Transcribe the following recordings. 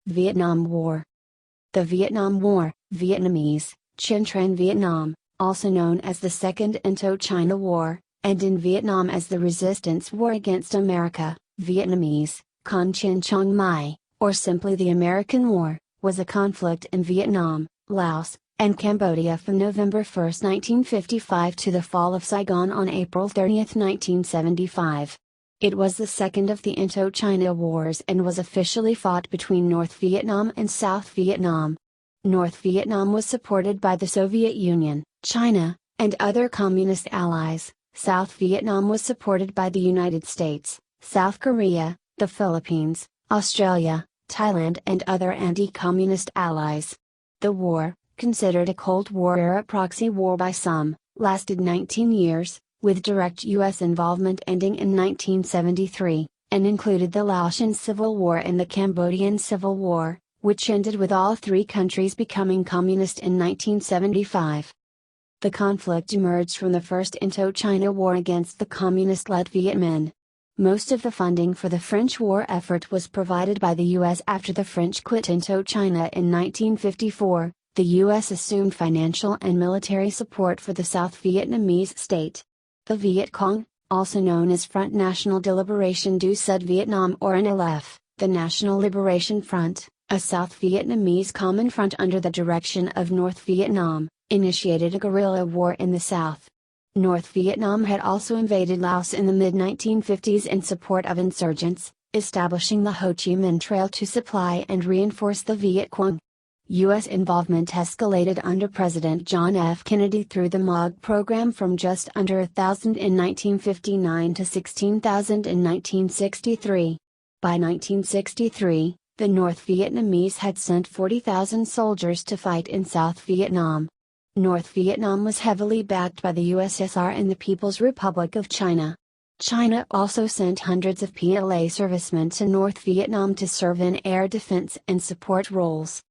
Vietnam War. The Vietnam War, Vietnamese, Chiến tranh Việt Nam, also known as the Second Indochina War, and in Vietnam as the Resistance War against America, Vietnamese, Con Chiến Trong Mai, or simply the American War, was a conflict in Vietnam, Laos, and Cambodia from November 1, 1955 to the fall of Saigon on April 30, 1975. It was the second of the Indochina Wars and was officially fought between North Vietnam and South Vietnam. North Vietnam was supported by the Soviet Union, China, and other communist allies. South Vietnam was supported by the United States, South Korea, the Philippines, Australia, Thailand and other anti-communist allies. The war, considered a Cold War-era proxy war by some, lasted 19 years, with direct U.S. involvement ending in 1973, and included the Laotian Civil War and the Cambodian Civil War, which ended with all three countries becoming communist in 1975. The conflict emerged from the First Indochina War against the communist-led Viet Minh. Most of the funding for the French war effort was provided by the U.S. after the French quit Indochina in 1954. The U.S. assumed financial and military support for the South Vietnamese state. The Viet Cong, also known as Front National de Liberation du Sud Vietnam or NLF, the National Liberation Front, a South Vietnamese common front under the direction of North Vietnam, initiated a guerrilla war in the south. North Vietnam had also invaded Laos in the mid-1950s in support of insurgents, establishing the Ho Chi Minh Trail to supply and reinforce the Viet Cong. U.S. involvement escalated under President John F. Kennedy through the MOG program from just under 1,000 in 1959 to 16,000 in 1963. By 1963, the North Vietnamese had sent 40,000 soldiers to fight in South Vietnam. North Vietnam was heavily backed by the USSR and the People's Republic of China. China also sent hundreds of PLA servicemen to North Vietnam to serve in air defense and support roles.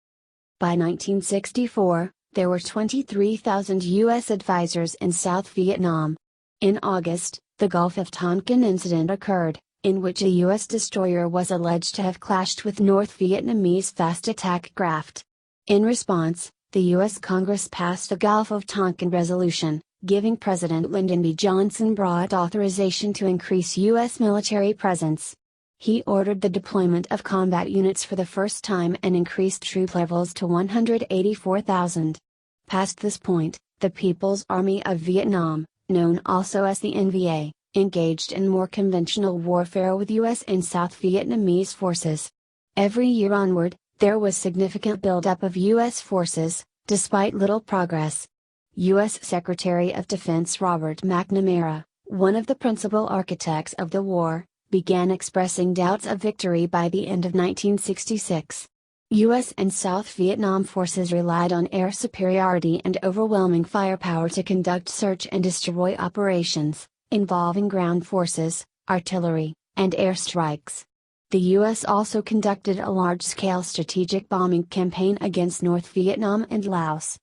By 1964, there were 23,000 U.S. advisors in South Vietnam. In August, the Gulf of Tonkin incident occurred, in which a U.S. destroyer was alleged to have clashed with North Vietnamese fast attack craft. In response, the U.S. Congress passed the Gulf of Tonkin Resolution, giving President Lyndon B. Johnson broad authorization to increase U.S. military presence. He ordered the deployment of combat units for the first time and increased troop levels to 184,000. Past this point, the People's Army of Vietnam, known also as the NVA, engaged in more conventional warfare with U.S. and South Vietnamese forces. Every year onward, there was significant buildup of U.S. forces, despite little progress. U.S. Secretary of Defense Robert McNamara, one of the principal architects of the war, began expressing doubts of victory by the end of 1966. U.S. and South Vietnam forces relied on air superiority and overwhelming firepower to conduct search and destroy operations, involving ground forces, artillery, and airstrikes. The U.S. also conducted a large-scale strategic bombing campaign against North Vietnam and Laos.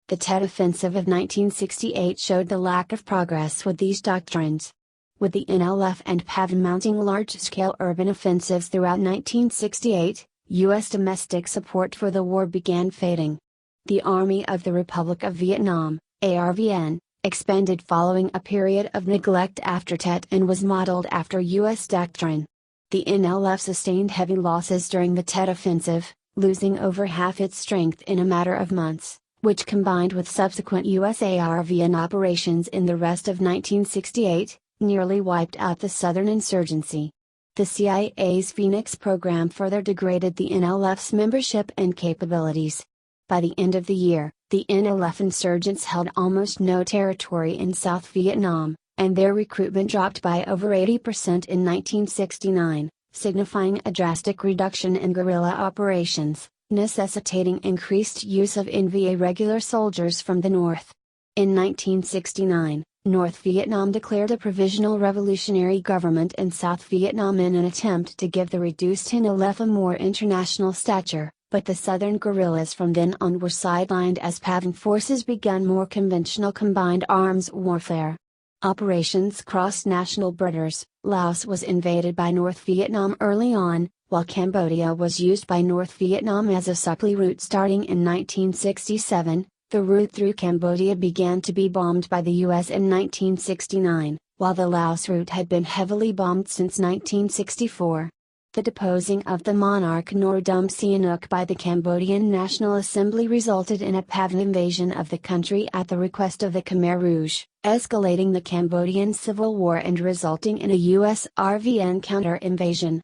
The Tet Offensive of 1968 showed the lack of progress with these doctrines. With the NLF and PAV mounting large-scale urban offensives throughout 1968, U.S. domestic support for the war began fading. The Army of the Republic of Vietnam, ARVN, expanded following a period of neglect after Tet and was modeled after U.S. doctrine. The NLF sustained heavy losses during the Tet Offensive, losing over half its strength in a matter of months, which combined with subsequent U.S. ARVN operations in the rest of 1968, nearly wiped out the Southern insurgency. The CIA's Phoenix program further degraded the NLF's membership and capabilities. By the end of the year, the NLF insurgents held almost no territory in South Vietnam, and their recruitment dropped by over 80% in 1969, signifying a drastic reduction in guerrilla operations, necessitating increased use of NVA regular soldiers from the north. In 1969, North Vietnam declared a provisional revolutionary government in South Vietnam in an attempt to give the reduced NLF a more international stature, but the southern guerrillas from then on were sidelined as PAV forces began more conventional combined arms warfare. Operations crossed national borders. Laos was invaded by North Vietnam early on, while Cambodia was used by North Vietnam as a supply route starting in 1967, the route through Cambodia began to be bombed by the US in 1969, while the Laos route had been heavily bombed since 1964. The deposing of the monarch Norodom Sihanouk by the Cambodian National Assembly resulted in a PAVN invasion of the country at the request of the Khmer Rouge, escalating the Cambodian Civil War and resulting in a US RVN counter-invasion.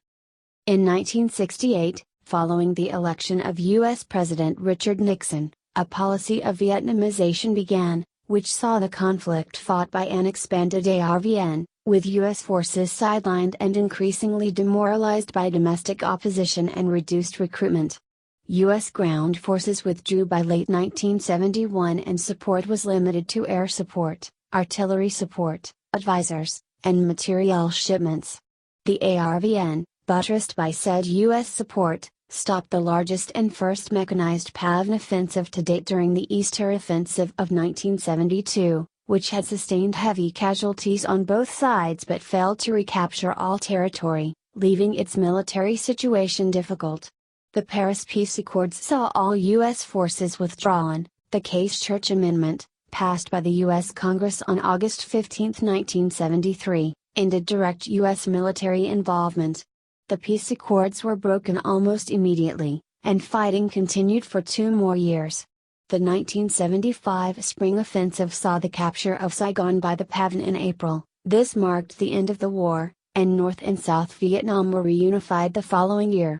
In 1968, following the election of US President Richard Nixon, a policy of Vietnamization began, which saw the conflict fought by an expanded ARVN, with US forces sidelined and increasingly demoralized by domestic opposition and reduced recruitment. US ground forces withdrew by late 1971 and support was limited to air support, artillery support, advisors, and material shipments. The ARVN, buttressed by said US support, stopped the largest and first mechanized PAVN offensive to date during the Easter Offensive of 1972, which had sustained heavy casualties on both sides but failed to recapture all territory, leaving its military situation difficult. The Paris Peace Accords saw all U.S. forces withdrawn. The Case-Church Amendment, passed by the U.S. Congress on August 15, 1973, ended direct U.S. military involvement. The peace accords were broken almost immediately, and fighting continued for 2 more years. The 1975 Spring Offensive saw the capture of Saigon by the PAVN in April. This marked the end of the war, and North and South Vietnam were reunified the following year.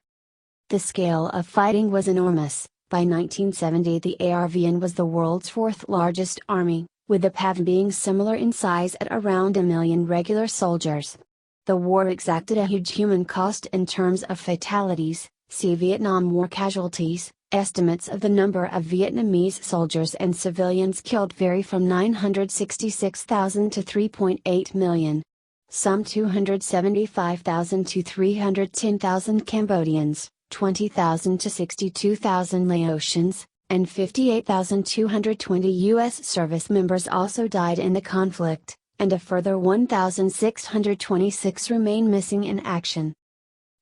The scale of fighting was enormous. By 1970 the ARVN was the world's 4th largest army, with the PAVN being similar in size at around 1 million regular soldiers. The war exacted a huge human cost in terms of fatalities. See Vietnam War casualties. Estimates of the number of Vietnamese soldiers and civilians killed vary from 966,000 to 3.8 million. Some 275,000 to 310,000 Cambodians, 20,000 to 62,000 Laotians, and 58,220 U.S. service members also died in the conflict, and a further 1,626 remain missing in action.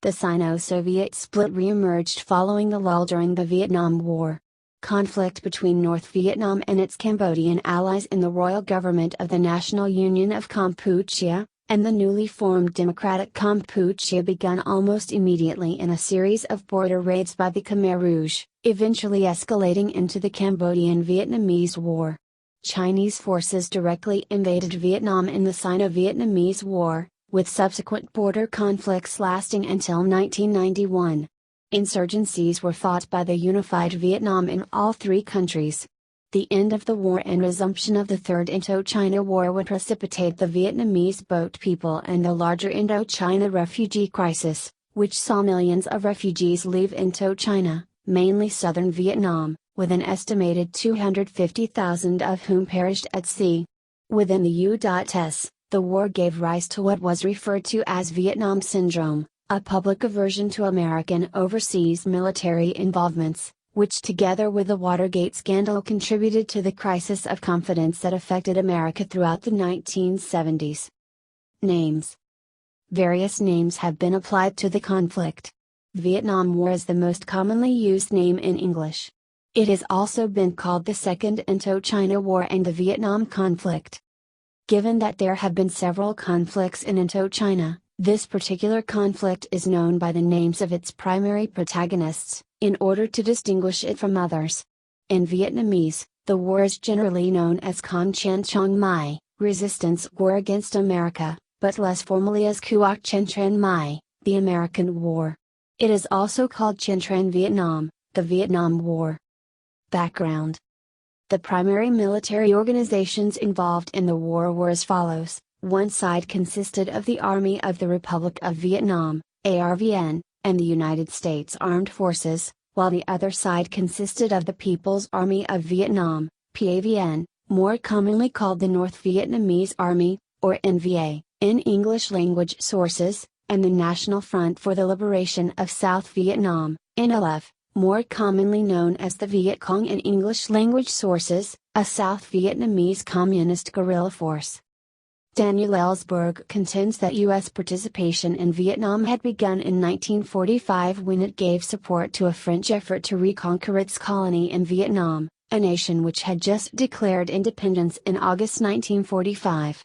The Sino-Soviet split re-emerged following the lull during the Vietnam War. Conflict between North Vietnam and its Cambodian allies in the Royal Government of the National Union of Kampuchea, and the newly formed Democratic Kampuchea began almost immediately in a series of border raids by the Khmer Rouge, eventually escalating into the Cambodian-Vietnamese War. Chinese forces directly invaded Vietnam in the Sino-Vietnamese War, with subsequent border conflicts lasting until 1991. Insurgencies were fought by the unified Vietnam in all 3 countries. The end of the war and resumption of the Third Indochina War would precipitate the Vietnamese boat people and the larger Indochina refugee crisis, which saw millions of refugees leave Indochina, mainly southern Vietnam, with an estimated 250,000 of whom perished at sea. Within the U.S., the war gave rise to what was referred to as Vietnam Syndrome, a public aversion to American overseas military involvements, which together with the Watergate scandal contributed to the crisis of confidence that affected America throughout the 1970s. Names. Various names have been applied to the conflict. Vietnam War is the most commonly used name in English. It has also been called the Second Indochina War and the Vietnam Conflict. Given that there have been several conflicts in Indochina, this particular conflict is known by the names of its primary protagonists, in order to distinguish it from others. In Vietnamese, the war is generally known as Con Chen Trong Mai, Resistance War Against America, but less formally as Cuoc Chen Tran Mai, the American War. It is also called Chen Tran Vietnam, the Vietnam War. Background. The primary military organizations involved in the war were as follows. One side consisted of the Army of the Republic of Vietnam, ARVN, and the United States Armed Forces, while the other side consisted of the People's Army of Vietnam, PAVN, more commonly called the North Vietnamese Army, or NVA, in English language sources, and the National Front for the Liberation of South Vietnam, NLF, more commonly known as the Viet Cong in English language sources, a South Vietnamese communist guerrilla force. Daniel Ellsberg contends that U.S. participation in Vietnam had begun in 1945 when it gave support to a French effort to reconquer its colony in Vietnam, a nation which had just declared independence in August 1945.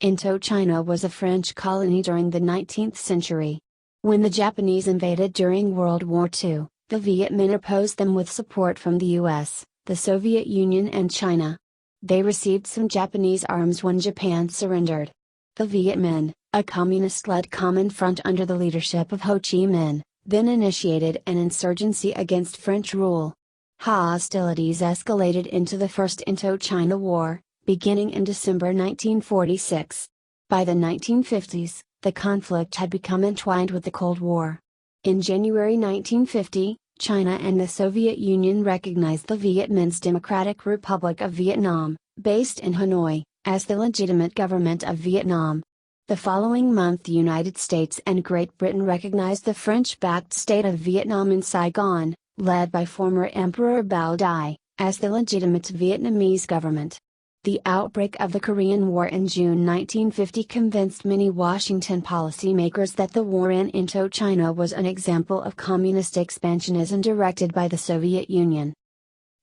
Indochina was a French colony during the 19th century. When the Japanese invaded during World War II, the Viet Minh opposed them with support from the US, the Soviet Union and China. They received some Japanese arms when Japan surrendered. The Viet Minh, a communist-led common front under the leadership of Ho Chi Minh, then initiated an insurgency against French rule. Hostilities escalated into the First Indochina War, beginning in December 1946. By the 1950s, the conflict had become entwined with the Cold War. In January 1950, China and the Soviet Union recognized the Viet Minh's Democratic Republic of Vietnam, based in Hanoi, as the legitimate government of Vietnam. The following month the United States and Great Britain recognized the French-backed state of Vietnam in Saigon, led by former Emperor Bao Dai, as the legitimate Vietnamese government. The outbreak of the Korean War in June 1950 convinced many Washington policymakers that the war in Indochina was an example of communist expansionism directed by the Soviet Union.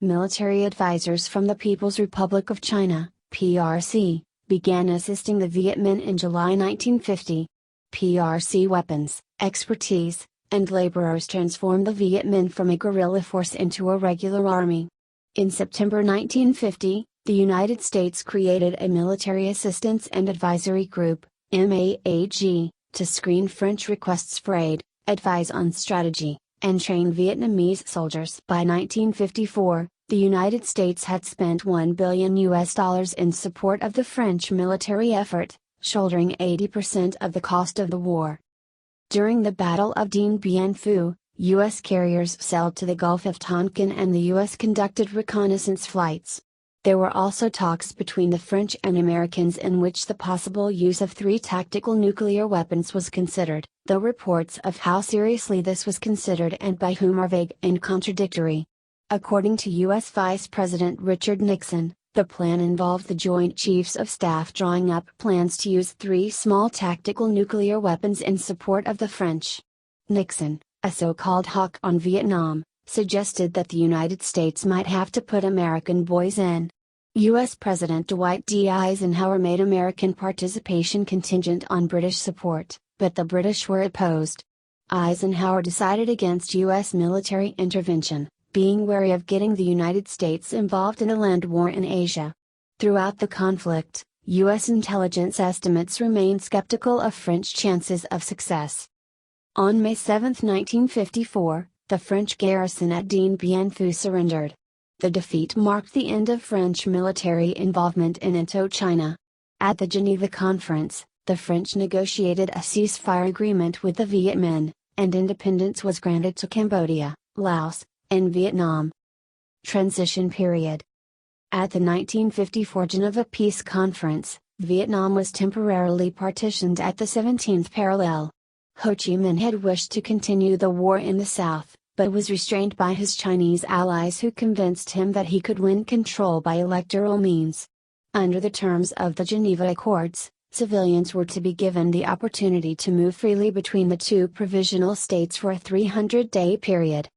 Military advisors from the People's Republic of China, PRC, began assisting the Viet Minh in July 1950. PRC weapons, expertise, and laborers transformed the Viet Minh from a guerrilla force into a regular army. In September 1950, the United States created a Military Assistance and Advisory Group, MAAG, to screen French requests for aid, advise on strategy, and train Vietnamese soldiers. By 1954, the United States had spent $1 billion in support of the French military effort, shouldering 80% of the cost of the war. During the Battle of Dien Bien Phu, U.S. carriers sailed to the Gulf of Tonkin and the U.S. conducted reconnaissance flights. There were also talks between the French and Americans in which the possible use of 3 tactical nuclear weapons was considered, though reports of how seriously this was considered and by whom are vague and contradictory. According to U.S. Vice President Richard Nixon, the plan involved the Joint Chiefs of Staff drawing up plans to use 3 small tactical nuclear weapons in support of the French. Nixon, a so-called hawk on Vietnam, suggested that the United States might have to put American boys in. U.S. President Dwight D. Eisenhower made American participation contingent on British support, but the British were opposed. Eisenhower decided against U.S. military intervention, being wary of getting the United States involved in a land war in Asia. Throughout the conflict, U.S. intelligence estimates remained skeptical of French chances of success. On May 7, 1954, the French garrison at Dien Bien Phu surrendered. The defeat marked the end of French military involvement in Indochina. At the Geneva Conference, the French negotiated a ceasefire agreement with the Viet Minh, and independence was granted to Cambodia, Laos, and Vietnam. Transition period. At the 1954 Geneva Peace Conference, Vietnam was temporarily partitioned at the 17th parallel. Ho Chi Minh had wished to continue the war in the south, but was restrained by his Chinese allies who convinced him that he could win control by electoral means. Under the terms of the Geneva Accords, civilians were to be given the opportunity to move freely between the 2 provisional states for a 300-day period.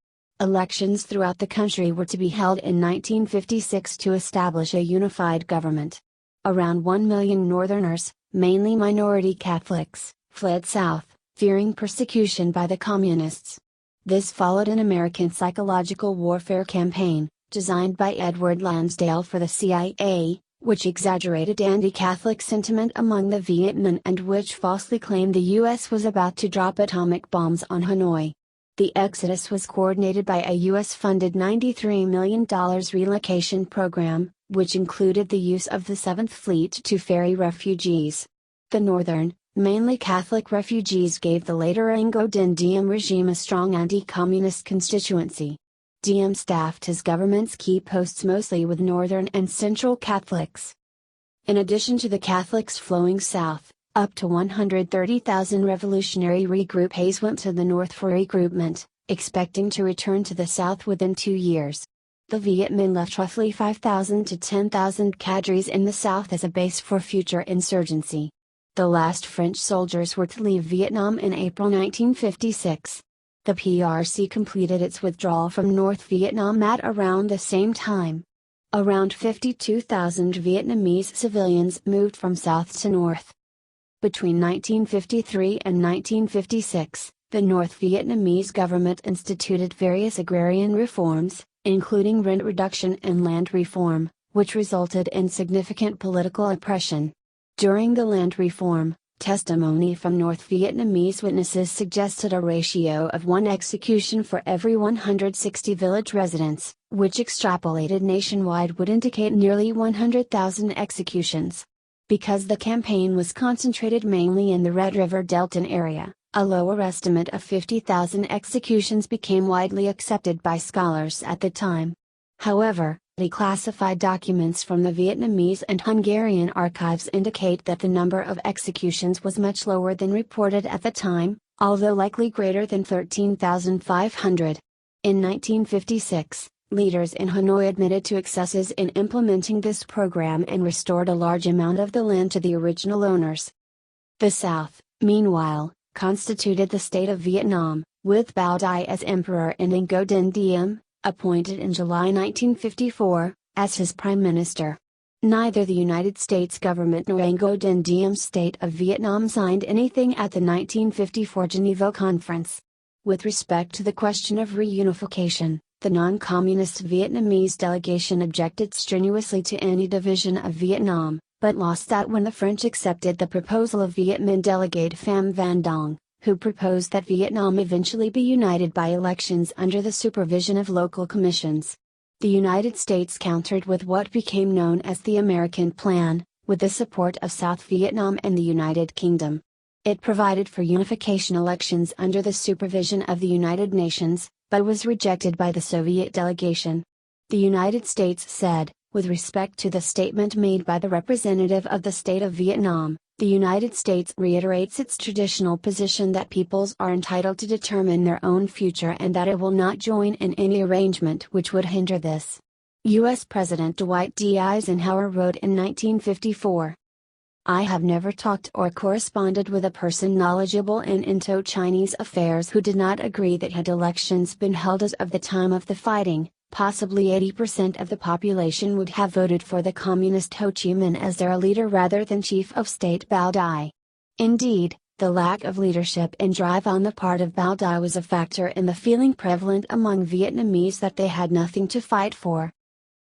Elections throughout the country were to be held in 1956 to establish a unified government. Around 1 million Northerners, mainly minority Catholics, fled south, fearing persecution by the Communists. This followed an American psychological warfare campaign, designed by Edward Lansdale for the CIA, which exaggerated anti-Catholic sentiment among the Viet Minh and which falsely claimed the U.S. was about to drop atomic bombs on Hanoi. The exodus was coordinated by a U.S.-funded $93 million relocation program, which included the use of the 7th Fleet to ferry refugees. The northern, mainly Catholic refugees gave the later Ngo Dinh Diem regime a strong anti-communist constituency. Diem staffed his government's key posts mostly with northern and central Catholics. In addition to the Catholics flowing south, up to 130,000 revolutionary regroupés went to the north for regroupment, expecting to return to the south within 2 years. The Viet Minh left roughly 5,000 to 10,000 cadres in the south as a base for future insurgency. The last French soldiers were to leave Vietnam in April 1956. The PRC completed its withdrawal from North Vietnam at around the same time. Around 52,000 Vietnamese civilians moved from south to north. Between 1953 and 1956, the North Vietnamese government instituted various agrarian reforms, including rent reduction and land reform, which resulted in significant political oppression. During the land reform, testimony from North Vietnamese witnesses suggested a ratio of 1 execution for every 160 village residents, which extrapolated nationwide would indicate nearly 100,000 executions. Because the campaign was concentrated mainly in the Red River Delta area, a lower estimate of 50,000 executions became widely accepted by scholars at the time. However, declassified documents from the Vietnamese and Hungarian archives indicate that the number of executions was much lower than reported at the time, although likely greater than 13,500. In 1956, leaders in Hanoi admitted to excesses in implementing this program and restored a large amount of the land to the original owners. The South, meanwhile, constituted the state of Vietnam, with Bao Dai as emperor and Ngo Dinh Diem, appointed in July 1954, as his prime minister. Neither the United States government nor Ngo Dinh Diem's state of Vietnam signed anything at the 1954 Geneva Conference. With respect to the question of reunification, the non-communist Vietnamese delegation objected strenuously to any division of Vietnam, but lost out when the French accepted the proposal of Viet Minh delegate Pham Van Dong, who proposed that Vietnam eventually be united by elections under the supervision of local commissions. The United States countered with what became known as the American Plan, with the support of South Vietnam and the United Kingdom. It provided for unification elections under the supervision of the United Nations, but was rejected by the Soviet delegation. The United States said, with respect to the statement made by the representative of the state of Vietnam, the United States reiterates its traditional position that peoples are entitled to determine their own future and that it will not join in any arrangement which would hinder this. U.S. President Dwight D. Eisenhower wrote in 1954, "I have never talked or corresponded with a person knowledgeable in Indo-Chinese affairs who did not agree that had elections been held as of the time of the fighting, possibly 80% of the population would have voted for the communist Ho Chi Minh as their leader rather than Chief of State Bao Dai." Indeed, the lack of leadership and drive on the part of Bao Dai was a factor in the feeling prevalent among Vietnamese that they had nothing to fight for.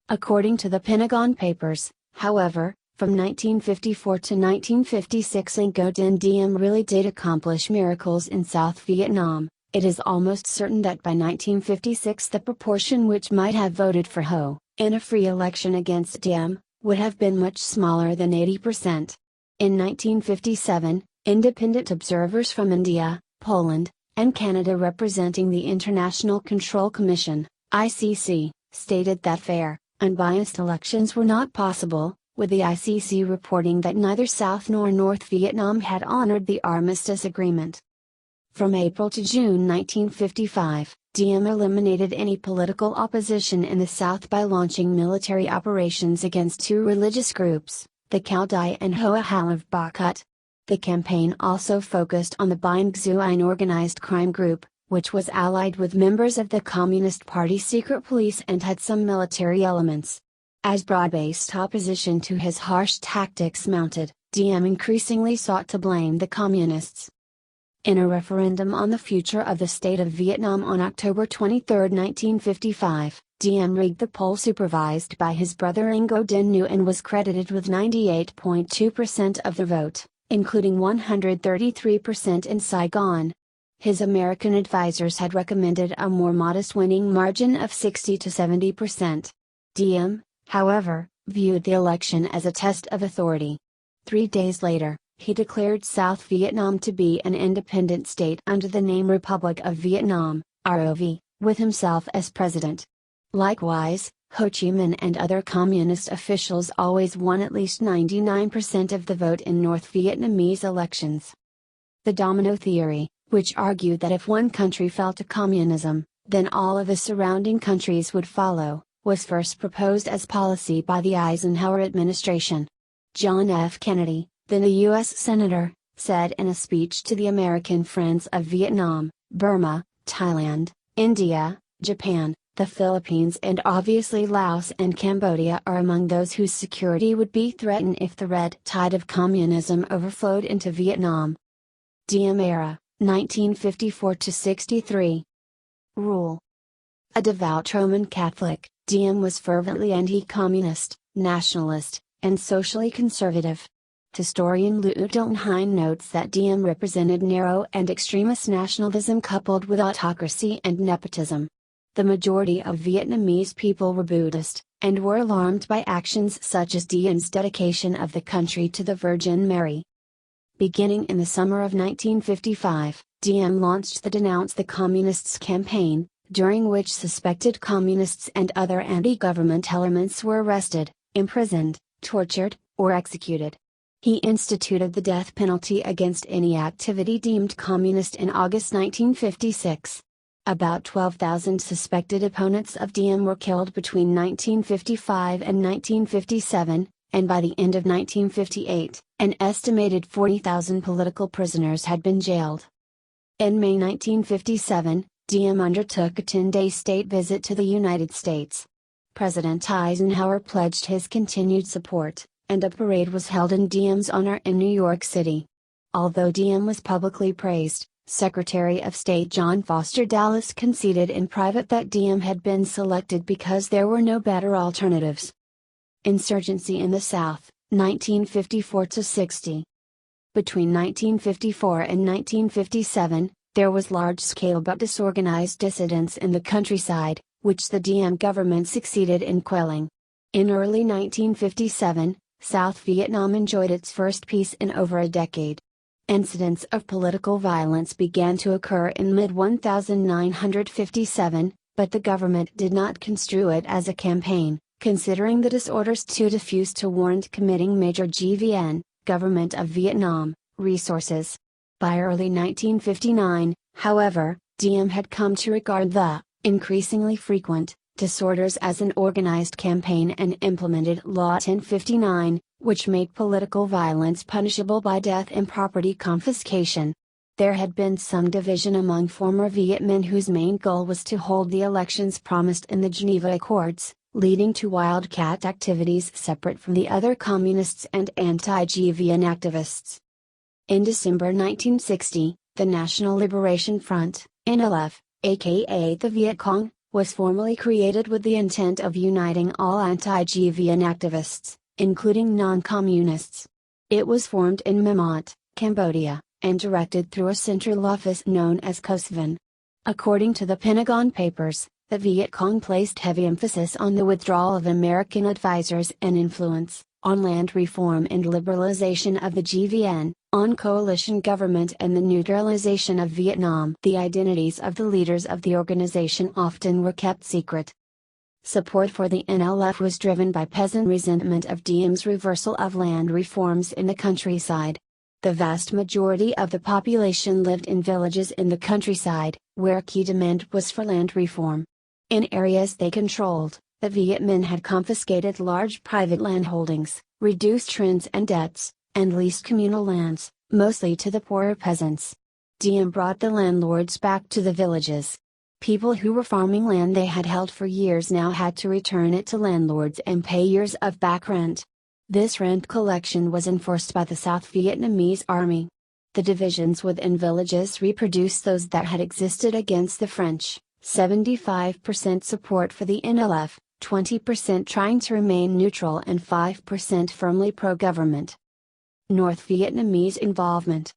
According to the Pentagon Papers, however, from 1954 to 1956 Ngo Dinh Diem really did accomplish miracles in South Vietnam. It is almost certain that by 1956 the proportion which might have voted for Ho, in a free election against Diem, would have been much smaller than 80%. In 1957, independent observers from India, Poland, and Canada representing the International Control Commission, ICC, stated that fair, unbiased elections were not possible, with the ICC reporting that neither South nor North Vietnam had honored the armistice agreement. From April to June 1955, Diem eliminated any political opposition in the South by launching military operations against two religious groups, the Cao Dai and Hoa Halav Bakut. The campaign also focused on the Binh Xuyen organized crime group, which was allied with members of the Communist Party secret police and had some military elements. As broad-based opposition to his harsh tactics mounted, Diem increasingly sought to blame the Communists. In a referendum on the future of the state of Vietnam on October 23, 1955, Diem rigged the poll supervised by his brother Ngo Dinh Nhu and was credited with 98.2% of the vote, including 133% in Saigon. His American advisors had recommended a more modest winning margin of 60 to 70%. Diem, however, viewed the election as a test of authority. 3 days later, he declared South Vietnam to be an independent state under the name Republic of Vietnam, ROV, with himself as president. Likewise, Ho Chi Minh and other communist officials always won at least 99% of the vote in North Vietnamese elections. The domino theory, which argued that if one country fell to communism, then all of the surrounding countries would follow, was first proposed as policy by the Eisenhower administration. John F. Kennedy, then a U.S. Senator, said in a speech to the American Friends of Vietnam, Burma, Thailand, India, Japan, the Philippines and obviously Laos and Cambodia are among those whose security would be threatened if the red tide of communism overflowed into Vietnam. Diem era, 1954-63. Rule. A devout Roman Catholic, Diem was fervently anti-communist, nationalist, and socially conservative. Historian Lou Donheim notes that Diem represented narrow and extremist nationalism coupled with autocracy and nepotism. The majority of Vietnamese people were Buddhist, and were alarmed by actions such as Diem's dedication of the country to the Virgin Mary. Beginning in the summer of 1955, Diem launched the Denounce the Communists campaign, during which suspected communists and other anti-government elements were arrested, imprisoned, tortured, or executed. He instituted the death penalty against any activity deemed communist in August 1956. About 12,000 suspected opponents of Diem were killed between 1955 and 1957, and by the end of 1958, an estimated 40,000 political prisoners had been jailed. In May 1957, Diem undertook a 10-day state visit to the United States. President Eisenhower pledged his continued support, and a parade was held in Diem's honor in New York City. Although Diem was publicly praised, Secretary of State John Foster Dulles conceded in private that Diem had been selected because there were no better alternatives. Insurgency in the South, 1954-60. Between 1954 and 1957, there was large-scale but disorganized dissidence in the countryside, which the Diem government succeeded in quelling. In early 1957, South Vietnam enjoyed its first peace in over a decade. Incidents of political violence began to occur in mid-1957, but the government did not construe it as a campaign, considering the disorders too diffuse to warrant committing major GVN, Government of Vietnam, resources. By early 1959, however, Diem had come to regard the increasingly frequent disorders as an organized campaign and implemented Law 1059, which made political violence punishable by death and property confiscation. There had been some division among former Viet Minh whose main goal was to hold the elections promised in the Geneva Accords, leading to wildcat activities separate from the other communists and anti-GVN activists. In December 1960, the National Liberation Front, NLF, aka the Viet Cong, was formally created with the intent of uniting all anti-GVN activists, including non-communists. It was formed in Memot, Cambodia, and directed through a central office known as COSVN. According to the Pentagon Papers, the Viet Cong placed heavy emphasis on the withdrawal of American advisors and influence, on land reform and liberalization of the GVN, on coalition government and the neutralization of Vietnam. The identities of the leaders of the organization often were kept secret. Support for the NLF was driven by peasant resentment of Diem's reversal of land reforms in the countryside. The vast majority of the population lived in villages in the countryside, where key demand was for land reform. In areas they controlled, the Viet Minh had confiscated large private landholdings, reduced rents and debts, and leased communal lands, mostly to the poorer peasants. Diem brought the landlords back to the villages. People who were farming land they had held for years now had to return it to landlords and pay years of back rent. This rent collection was enforced by the South Vietnamese Army. The divisions within villages reproduced those that had existed against the French, 75% support for the NLF, 20% trying to remain neutral and 5% firmly pro-government. North Vietnamese involvement.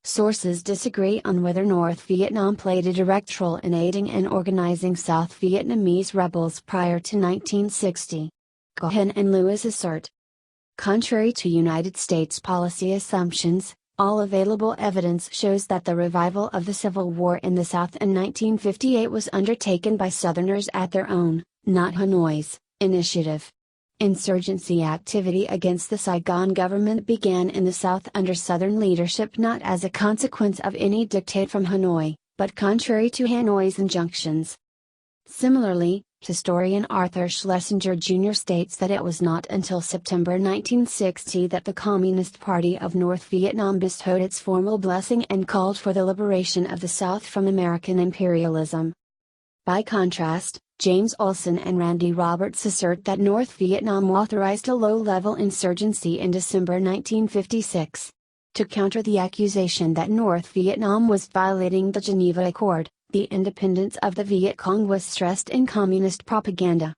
Sources disagree on whether North Vietnam played a direct role in aiding and organizing South Vietnamese rebels prior to 1960. Cohen and Lewis assert. Contrary to United States policy assumptions, all available evidence shows that the revival of the Civil War in the South in 1958 was undertaken by Southerners at their own, not Hanoi's, initiative. Insurgency activity against the Saigon government began in the South under Southern leadership not as a consequence of any dictate from Hanoi, but contrary to Hanoi's injunctions. Similarly, Historian Arthur Schlesinger Jr. states that it was not until September 1960 that the Communist Party of North Vietnam bestowed its formal blessing and called for the liberation of the South from American imperialism. By contrast, James Olson and Randy Roberts assert that North Vietnam authorized a low-level insurgency in December 1956. To counter the accusation that North Vietnam was violating the Geneva Accord, the independence of the Viet Cong was stressed in communist propaganda.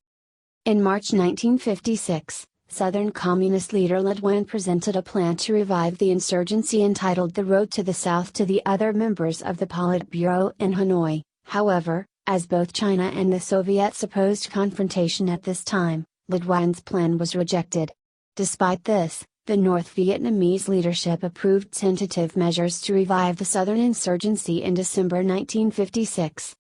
In March 1956, Southern Communist leader Le Duan presented a plan to revive the insurgency entitled The Road to the South to the other members of the Politburo in Hanoi. However, as both China and the Soviets opposed confrontation at this time, Le Duan's plan was rejected. Despite this, the North Vietnamese leadership approved tentative measures to revive the southern insurgency in December 1956.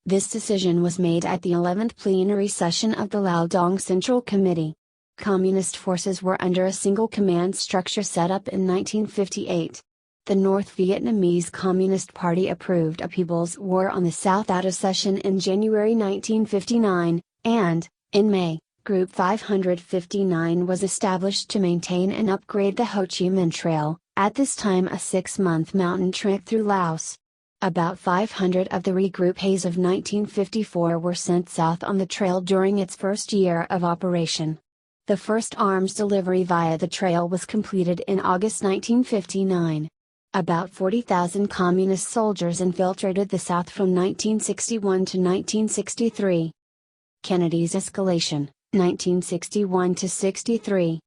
This decision was made at the 11th plenary session of the Lao Dong Central Committee. Communist forces were under a single command structure set up in 1958. The North Vietnamese Communist Party approved a People's War on the South at a session in January 1959, and, in May, Group 559 was established to maintain and upgrade the Ho Chi Minh Trail, at this time a 6-month mountain trek through Laos. About 500 of the regroupes of 1954 were sent south on the trail during its first year of operation. The first arms delivery via the trail was completed in August 1959. About 40,000 communist soldiers infiltrated the South from 1961 to 1963. Kennedy's escalation, 1961 to 63.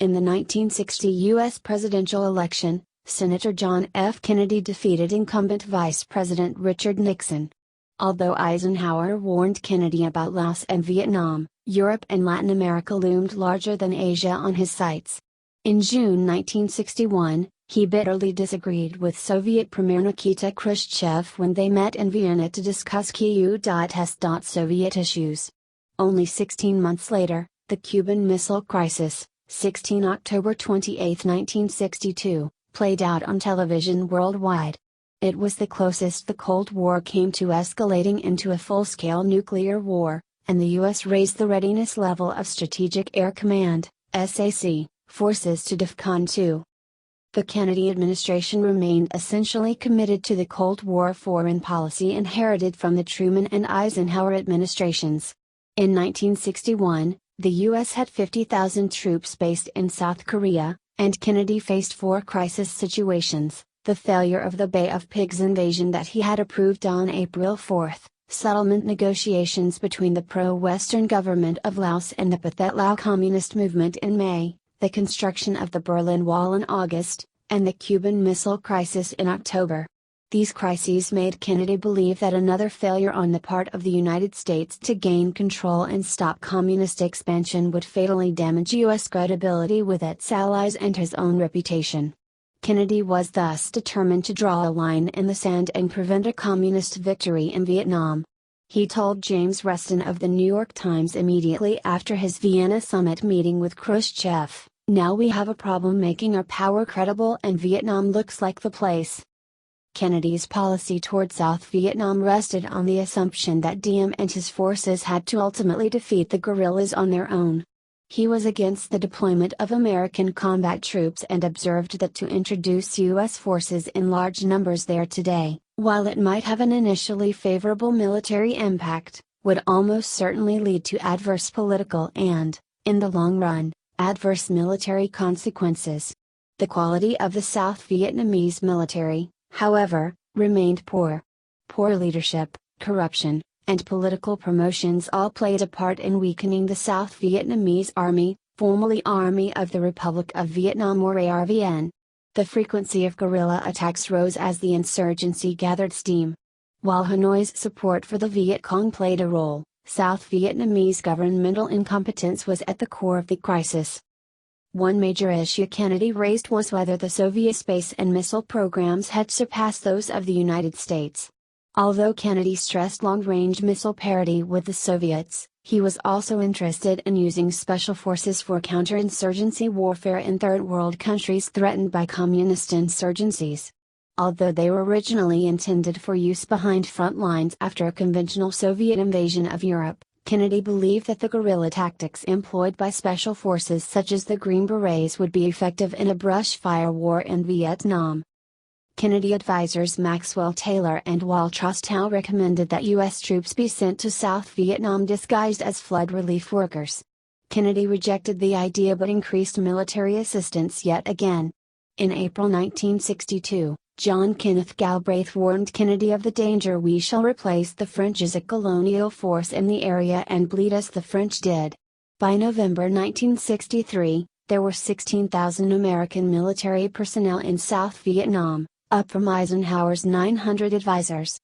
In the 1960 U.S. presidential election, Senator John F. Kennedy defeated incumbent Vice President Richard Nixon. Although Eisenhower warned Kennedy about Laos and Vietnam, Europe and Latin America loomed larger than Asia on his sights. In June 1961, he bitterly disagreed with Soviet Premier Nikita Khrushchev when they met in Vienna to discuss Soviet issues. Only 16 months later, the Cuban Missile Crisis, 16 October 28, 1962, played out on television worldwide. It was the closest the Cold War came to escalating into a full-scale nuclear war, and the U.S. raised the readiness level of Strategic Air Command, SAC, forces to DEFCON 2. The Kennedy administration remained essentially committed to the Cold War foreign policy inherited from the Truman and Eisenhower administrations. In 1961, the U.S. had 50,000 troops based in South Korea, and Kennedy faced 4 crisis situations: the failure of the Bay of Pigs invasion that he had approved on April 4, settlement negotiations between the pro-Western government of Laos and the Pathet Lao Communist movement in May, the construction of the Berlin Wall in August, and the Cuban Missile Crisis in October. These crises made Kennedy believe that another failure on the part of the United States to gain control and stop communist expansion would fatally damage U.S. credibility with its allies and his own reputation. Kennedy was thus determined to draw a line in the sand and prevent a communist victory in Vietnam. He told James Reston of the New York Times immediately after his Vienna summit meeting with Khrushchev, "Now we have a problem making our power credible, and Vietnam looks like the place." Kennedy's policy toward South Vietnam rested on the assumption that Diem and his forces had to ultimately defeat the guerrillas on their own. He was against the deployment of American combat troops and observed that to introduce U.S. forces in large numbers there today, while it might have an initially favorable military impact, would almost certainly lead to adverse political and, in the long run, adverse military consequences. The quality of the South Vietnamese military, however, remained poor. Poor leadership, corruption, and political promotions all played a part in weakening the South Vietnamese Army, formerly Army of the Republic of Vietnam or ARVN. The frequency of guerrilla attacks rose as the insurgency gathered steam. While Hanoi's support for the Viet Cong played a role, South Vietnamese governmental incompetence was at the core of the crisis. One major issue Kennedy raised was whether the Soviet space and missile programs had surpassed those of the United States. Although Kennedy stressed long-range missile parity with the Soviets, he was also interested in using special forces for counterinsurgency warfare in Third World countries threatened by communist insurgencies. Although they were originally intended for use behind front lines after a conventional Soviet invasion of Europe, Kennedy believed that the guerrilla tactics employed by special forces such as the Green Berets would be effective in a brush-fire war in Vietnam. Kennedy advisors Maxwell Taylor and Wal Trustow recommended that U.S. troops be sent to South Vietnam disguised as flood relief workers. Kennedy rejected the idea but increased military assistance yet again. In April 1962, John Kenneth Galbraith warned Kennedy of the danger: "We shall replace the French as a colonial force in the area and bleed as the French did." By November 1963, there were 16,000 American military personnel in South Vietnam, up from Eisenhower's 900 advisors.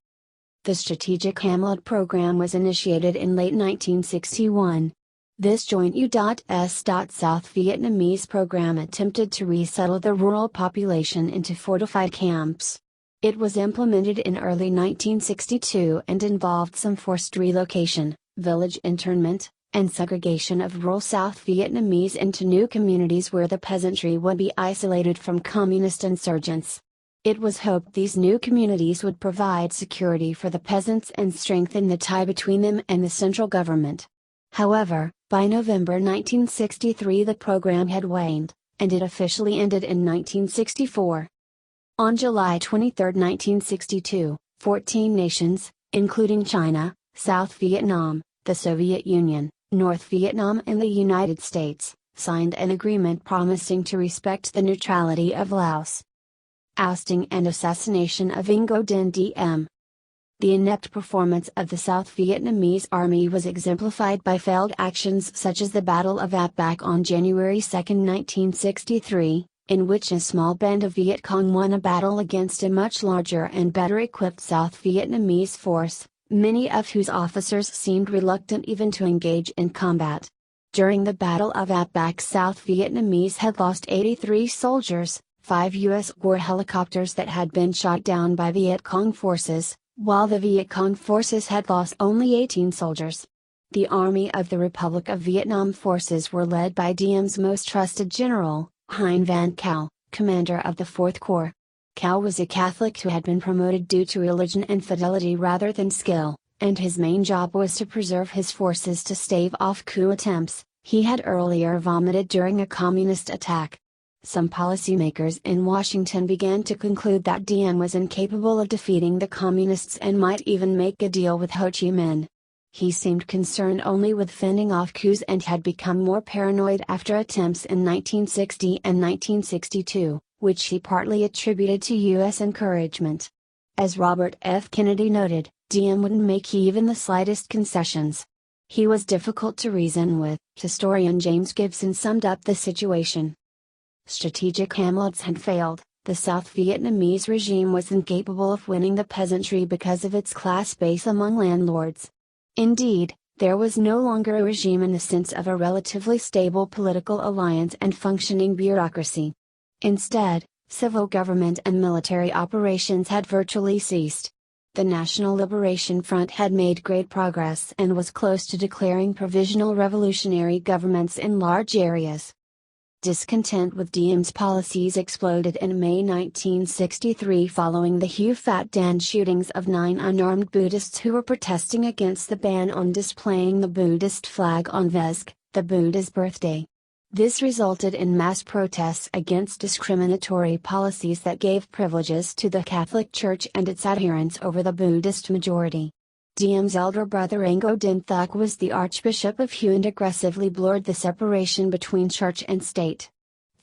The Strategic Hamlet Program was initiated in late 1961. This joint U.S. South Vietnamese program attempted to resettle the rural population into fortified camps. It was implemented in early 1962 and involved some forced relocation, village internment, and segregation of rural South Vietnamese into new communities where the peasantry would be isolated from communist insurgents. It was hoped these new communities would provide security for the peasants and strengthen the tie between them and the central government. However, by November 1963 the program had waned, and it officially ended in 1964. On July 23, 1962, 14 nations, including China, South Vietnam, the Soviet Union, North Vietnam and the United States, signed an agreement promising to respect the neutrality of Laos. Ousting and assassination of Ngo Dinh Diem. The inept performance of the South Vietnamese army was exemplified by failed actions such as the Battle of Ap Bac on January 2, 1963, in which a small band of Viet Cong won a battle against a much larger and better equipped South Vietnamese force, many of whose officers seemed reluctant even to engage in combat. During the Battle of Ap Bac, South Vietnamese had lost 83 soldiers, 5 U.S. war helicopters that had been shot down by Viet Cong forces, while the Viet Cong forces had lost only 18 soldiers. The Army of the Republic of Vietnam forces were led by Diem's most trusted general, Hein Van Cao, commander of the 4th Corps. Cao was a Catholic who had been promoted due to religion and fidelity rather than skill, and his main job was to preserve his forces to stave off coup attempts. He had earlier vomited during a communist attack. Some policymakers in Washington began to conclude that Diem was incapable of defeating the communists and might even make a deal with Ho Chi Minh. He seemed concerned only with fending off coups and had become more paranoid after attempts in 1960 and 1962, which he partly attributed to U.S. encouragement. As Robert F. Kennedy noted, Diem wouldn't make even the slightest concessions. He was difficult to reason with. Historian James Gibson summed up the situation. Strategic hamlets had failed, the South Vietnamese regime was incapable of winning the peasantry because of its class base among landlords. Indeed, there was no longer a regime in the sense of a relatively stable political alliance and functioning bureaucracy. Instead, civil government and military operations had virtually ceased. The National Liberation Front had made great progress and was close to declaring provisional revolutionary governments in large areas. Discontent with Diem's policies exploded in May 1963 following the Hue Phat Dan shootings of 9 unarmed Buddhists who were protesting against the ban on displaying the Buddhist flag on Vesq, the Buddha's birthday. This resulted in mass protests against discriminatory policies that gave privileges to the Catholic Church and its adherents over the Buddhist majority. Diem's elder brother Ngo Dinh Thuc was the Archbishop of Hue and aggressively blurred the separation between church and state.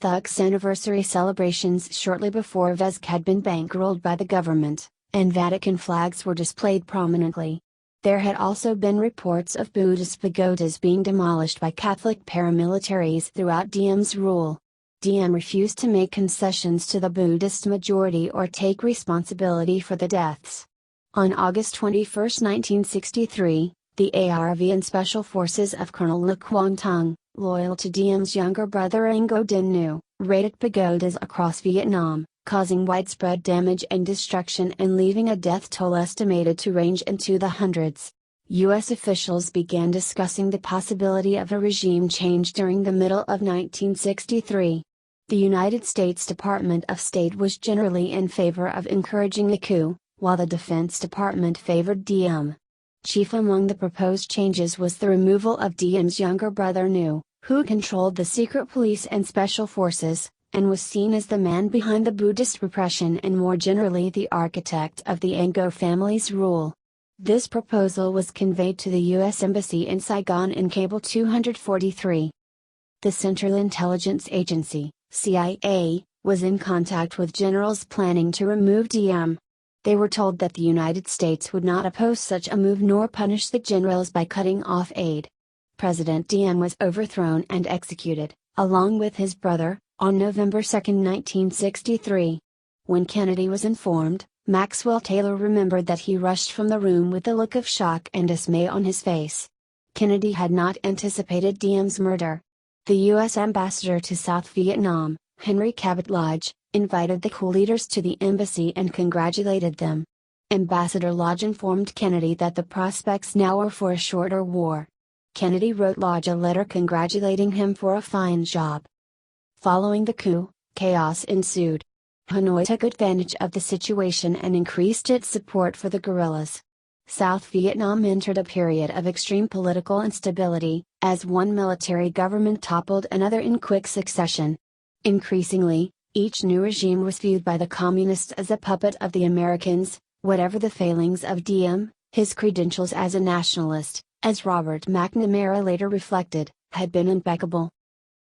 Thuc's anniversary celebrations shortly before Vesq had been bankrolled by the government, and Vatican flags were displayed prominently. There had also been reports of Buddhist pagodas being demolished by Catholic paramilitaries throughout Diem's rule. Diem refused to make concessions to the Buddhist majority or take responsibility for the deaths. On August 21, 1963, the ARV and Special Forces of Colonel Le Quang Tung, loyal to Diem's younger brother Ngo Dinh Nhu, raided pagodas across Vietnam, causing widespread damage and destruction and leaving a death toll estimated to range into the hundreds. U.S. officials began discussing the possibility of a regime change during the middle of 1963. The United States Department of State was generally in favor of encouraging a coup, while the Defense Department favored Diem. Chief among the proposed changes was the removal of Diem's younger brother Nu, who controlled the secret police and special forces, and was seen as the man behind the Buddhist repression and more generally the architect of the Angko family's rule. This proposal was conveyed to the U.S. Embassy in Saigon in Cable 243. The Central Intelligence Agency, CIA, was in contact with generals planning to remove Diem. They were told that the United States would not oppose such a move nor punish the generals by cutting off aid. President Diem was overthrown and executed, along with his brother, on November 2, 1963. When Kennedy was informed, Maxwell Taylor remembered that he rushed from the room with a look of shock and dismay on his face. Kennedy had not anticipated Diem's murder. The U.S. ambassador to South Vietnam, Henry Cabot Lodge, invited the coup leaders to the embassy and congratulated them. Ambassador Lodge informed Kennedy that the prospects now were for a shorter war. Kennedy wrote Lodge a letter congratulating him for a fine job. Following the coup, chaos ensued. Hanoi took advantage of the situation and increased its support for the guerrillas. South Vietnam entered a period of extreme political instability, as one military government toppled another in quick succession. Increasingly, each new regime was viewed by the communists as a puppet of the Americans, whatever the failings of Diem, his credentials as a nationalist, as Robert McNamara later reflected, had been impeccable.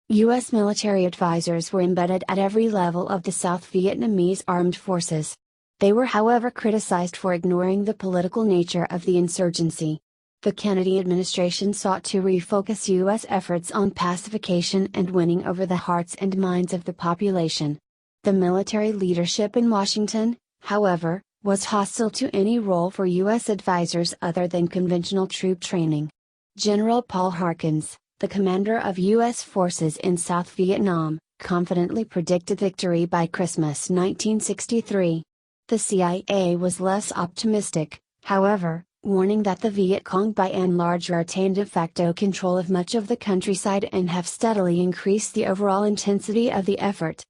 U.S. military advisors were embedded at every level of the South Vietnamese armed forces. They were however criticized for ignoring the political nature of the insurgency. The Kennedy administration sought to refocus U.S. efforts on pacification and winning over the hearts and minds of the population. The military leadership in Washington, however, was hostile to any role for U.S. advisors other than conventional troop training. General Paul Harkins, the commander of U.S. forces in South Vietnam, confidently predicted victory by Christmas 1963. The CIA was less optimistic, however, warning that the Viet Cong by and large retained de facto control of much of the countryside and have steadily increased the overall intensity of the effort.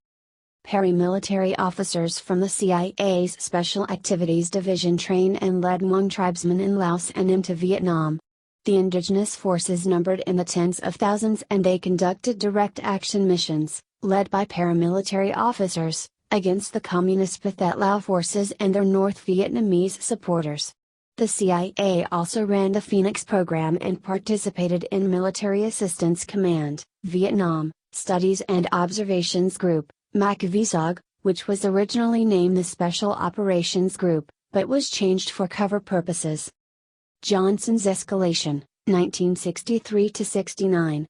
Paramilitary officers from the CIA's Special Activities Division trained and led Hmong tribesmen in Laos and into Vietnam. The indigenous forces numbered in the tens of thousands and they conducted direct action missions, led by paramilitary officers, against the Communist Pathet Lao forces and their North Vietnamese supporters. The CIA also ran the Phoenix program and participated in Military Assistance Command, Vietnam, Studies and Observations Group, MACVSOG, which was originally named the Special Operations Group, but was changed for cover purposes. Johnson's escalation, 1963-69.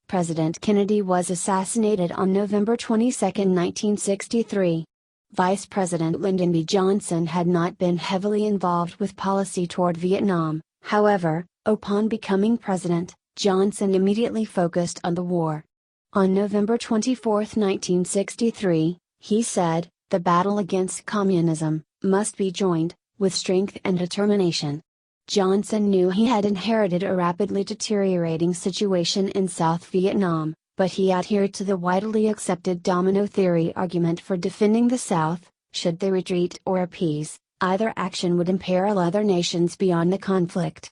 President Kennedy was assassinated on November 22, 1963. Vice President Lyndon B. Johnson had not been heavily involved with policy toward Vietnam, however, upon becoming president, Johnson immediately focused on the war. On November 24, 1963, he said, "The battle against communism must be joined, with strength and determination." Johnson knew he had inherited a rapidly deteriorating situation in South Vietnam, but he adhered to the widely accepted domino theory argument for defending the South. Should they retreat or appease, either action would imperil other nations beyond the conflict.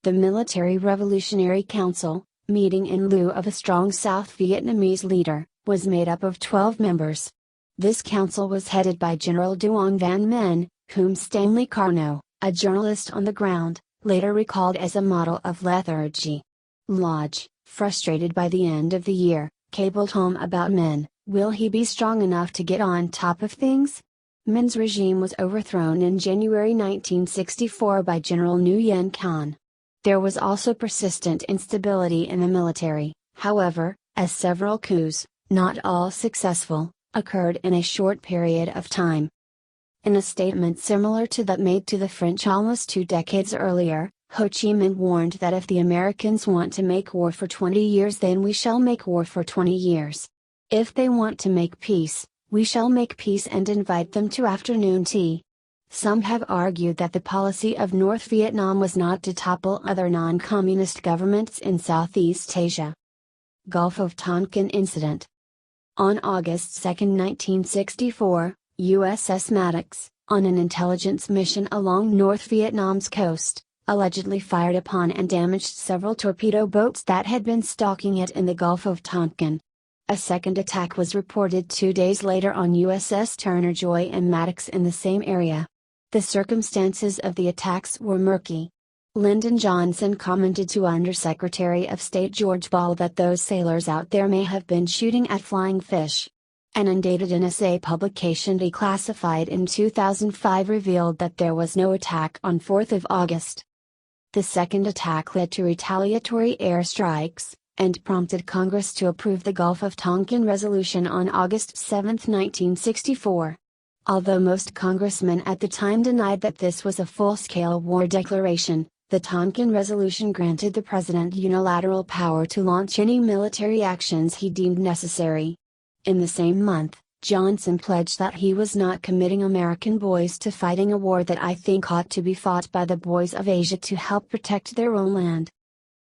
The Military Revolutionary Council, meeting in lieu of a strong South Vietnamese leader, was made up of 12 members. This council was headed by General Duong Van Minh, whom Stanley Carnot, a journalist on the ground, later recalled as a model of lethargy. Lodge, frustrated by the end of the year, cabled home about Minh. Will he be strong enough to get on top of things? Minh's regime was overthrown in January 1964 by General Nguyen Khan. There was also persistent instability in the military, however, as several coups, not all successful, occurred in a short period of time. In a statement similar to that made to the French almost 2 decades earlier, Ho Chi Minh warned that if the Americans want to make war for 20 years, then we shall make war for 20 years. If they want to make peace, we shall make peace and invite them to afternoon tea. Some have argued that the policy of North Vietnam was not to topple other non-communist governments in Southeast Asia. Gulf of Tonkin Incident. On August 2, 1964, USS Maddox, on an intelligence mission along North Vietnam's coast, allegedly fired upon and damaged several torpedo boats that had been stalking it in the Gulf of Tonkin. A second attack was reported 2 days later on USS Turner Joy and Maddox in the same area. The circumstances of the attacks were murky. Lyndon Johnson commented to Undersecretary of State George Ball that those sailors out there may have been shooting at flying fish. An undated NSA publication declassified in 2005 revealed that there was no attack on 4th of August. The second attack led to retaliatory airstrikes, and prompted Congress to approve the Gulf of Tonkin Resolution on August 7, 1964. Although most congressmen at the time denied that this was a full-scale war declaration, the Tonkin Resolution granted the president unilateral power to launch any military actions he deemed necessary. In the same month, Johnson pledged that he was not committing American boys to fighting a war that I think ought to be fought by the boys of Asia to help protect their own land.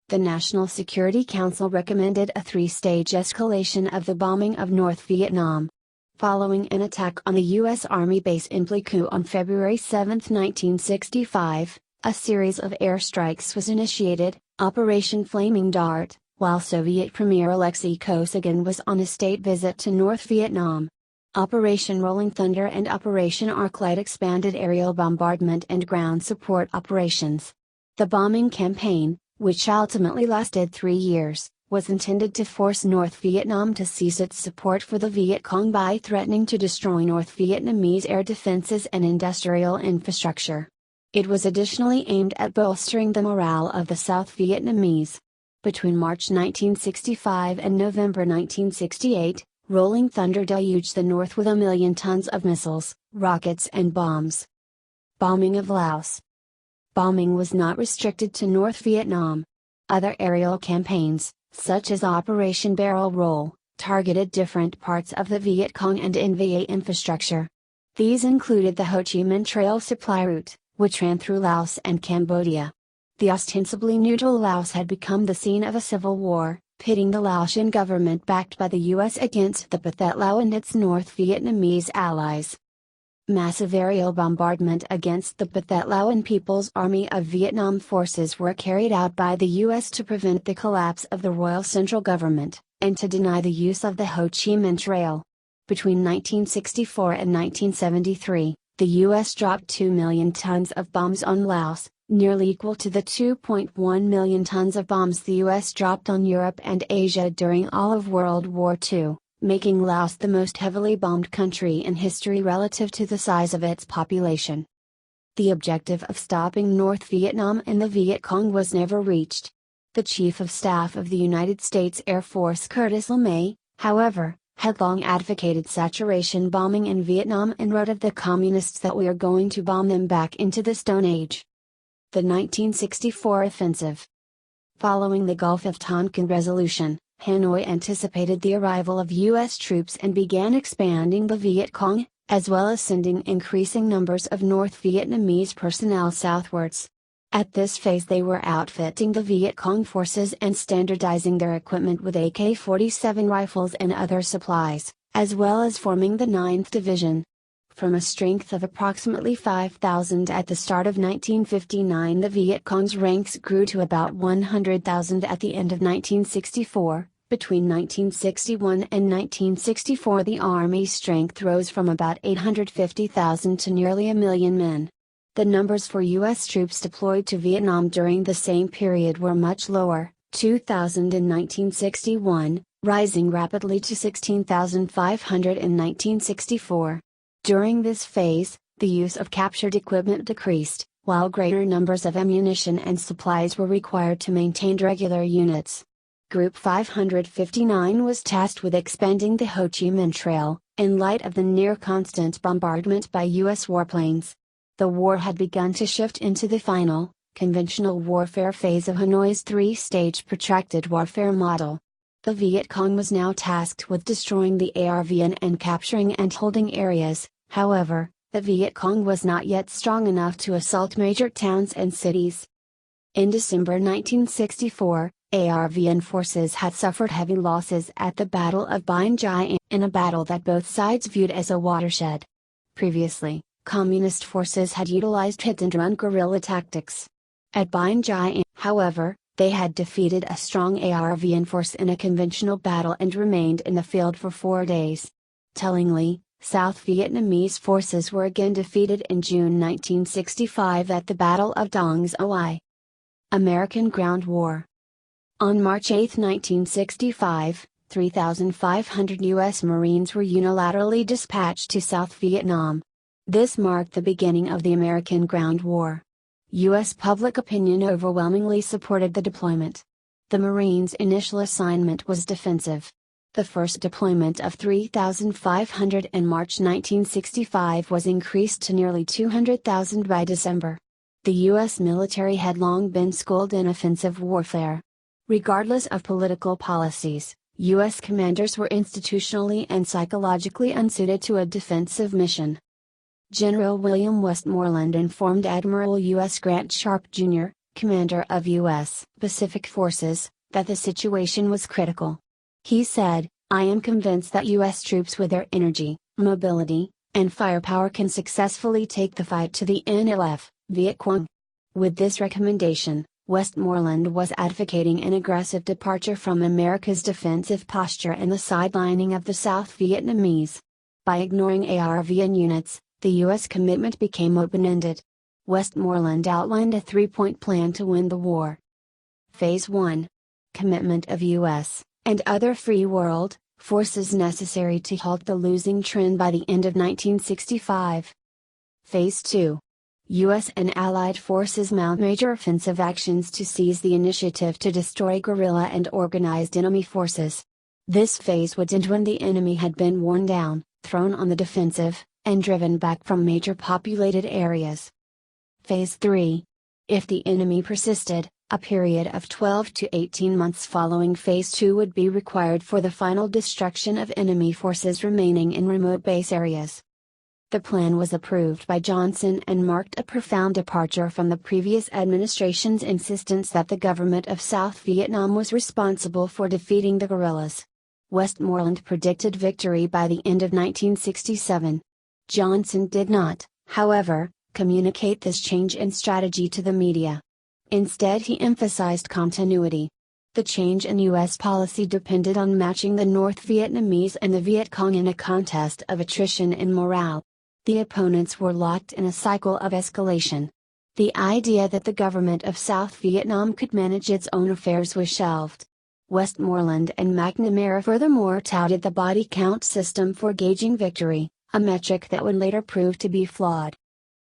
The National Security Council recommended a 3-stage escalation of the bombing of North Vietnam. Following an attack on the U.S. Army base in Pleiku on February 7, 1965, a series of airstrikes was initiated, Operation Flaming Dart, while Soviet Premier Alexei Kosygin was on a state visit to North Vietnam. Operation Rolling Thunder and Operation Arclight expanded aerial bombardment and ground support operations. The bombing campaign, which ultimately lasted 3 years, was intended to force North Vietnam to cease its support for the Viet Cong by threatening to destroy North Vietnamese air defenses and industrial infrastructure. It was additionally aimed at bolstering the morale of the South Vietnamese. Between March 1965 and November 1968, Rolling Thunder deluged the North with 1 million tons of missiles, rockets and bombs. Bombing of Laos. Bombing was not restricted to North Vietnam. Other aerial campaigns, such as Operation Barrel Roll, targeted different parts of the Viet Cong and NVA infrastructure. These included the Ho Chi Minh Trail supply route, which ran through Laos and Cambodia. The ostensibly neutral Laos had become the scene of a civil war, pitting the Laotian government backed by the U.S. against the Pathet Lao and its North Vietnamese allies. Massive aerial bombardment against the Pathet Lao and People's Army of Vietnam forces were carried out by the U.S. to prevent the collapse of the Royal Central Government, and to deny the use of the Ho Chi Minh Trail. Between 1964 and 1973, the U.S. dropped 2 million tons of bombs on Laos, nearly equal to the 2.1 million tons of bombs the U.S. dropped on Europe and Asia during all of World War II, making Laos the most heavily bombed country in history relative to the size of its population. The objective of stopping North Vietnam and the Viet Cong was never reached. The Chief of Staff of the United States Air Force Curtis LeMay, however, had long advocated saturation bombing in Vietnam and wrote of the communists that we are going to bomb them back into the Stone Age. The 1964 offensive. Following the Gulf of Tonkin Resolution, Hanoi anticipated the arrival of U.S. troops and began expanding the Viet Cong, as well as sending increasing numbers of North Vietnamese personnel southwards. At this phase they were outfitting the Viet Cong forces and standardizing their equipment with AK-47 rifles and other supplies, as well as forming the 9th Division. From a strength of approximately 5,000 at the start of 1959, the Viet Cong's ranks grew to about 100,000 at the end of 1964. Between 1961 and 1964, the Army's strength rose from about 850,000 to nearly 1 million men. The numbers for U.S. troops deployed to Vietnam during the same period were much lower, 2,000 in 1961, rising rapidly to 16,500 in 1964. During this phase, the use of captured equipment decreased, while greater numbers of ammunition and supplies were required to maintain regular units. Group 559 was tasked with expanding the Ho Chi Minh Trail, in light of the near-constant bombardment by U.S. warplanes. The war had begun to shift into the final, conventional warfare phase of Hanoi's 3-stage protracted warfare model. The Viet Cong was now tasked with destroying the ARVN and capturing and holding areas. However, the Viet Cong was not yet strong enough to assault major towns and cities. In December 1964, ARVN forces had suffered heavy losses at the Battle of Bien Gia in a battle that both sides viewed as a watershed. Previously, Communist forces had utilized hit-and-run guerrilla tactics. At Bien Gia, however, they had defeated a strong ARVN force in a conventional battle and remained in the field for 4 days. Tellingly, South Vietnamese forces were again defeated in June 1965 at the Battle of Dong Xoai. American Ground War. On March 8, 1965, 3,500 U.S. Marines were unilaterally dispatched to South Vietnam. This marked the beginning of the American Ground War. U.S. public opinion overwhelmingly supported the deployment. The Marines' initial assignment was defensive. The first deployment of 3,500 in March 1965 was increased to nearly 200,000 by December. The U.S. military had long been schooled in offensive warfare. Regardless of political policies, U.S. commanders were institutionally and psychologically unsuited to a defensive mission. General William Westmoreland informed Admiral U.S. Grant Sharp, Jr., commander of U.S. Pacific Forces, that the situation was critical. He said, "I am convinced that U.S. troops with their energy, mobility, and firepower can successfully take the fight to the NLF, Viet Cong." With this recommendation, Westmoreland was advocating an aggressive departure from America's defensive posture and the sidelining of the South Vietnamese. By ignoring ARVN units, the U.S. commitment became open-ended. Westmoreland outlined a 3-point plan to win the war. Phase 1. Commitment of U.S. and other free world forces necessary to halt the losing trend by the end of 1965. Phase 2. U.S. and Allied forces mount major offensive actions to seize the initiative to destroy guerrilla and organized enemy forces. This phase would end when the enemy had been worn down, thrown on the defensive, and driven back from major populated areas. Phase 3. If the enemy persisted, a period of 12 to 18 months following Phase 2 would be required for the final destruction of enemy forces remaining in remote base areas. The plan was approved by Johnson and marked a profound departure from the previous administration's insistence that the government of South Vietnam was responsible for defeating the guerrillas. Westmoreland predicted victory by the end of 1967. Johnson did not, however, communicate this change in strategy to the media. Instead, he emphasized continuity. The change in U.S. policy depended on matching the North Vietnamese and the Viet Cong in a contest of attrition and morale. The opponents were locked in a cycle of escalation. The idea that the government of South Vietnam could manage its own affairs was shelved. Westmoreland and McNamara furthermore touted the body count system for gauging victory, a metric that would later prove to be flawed.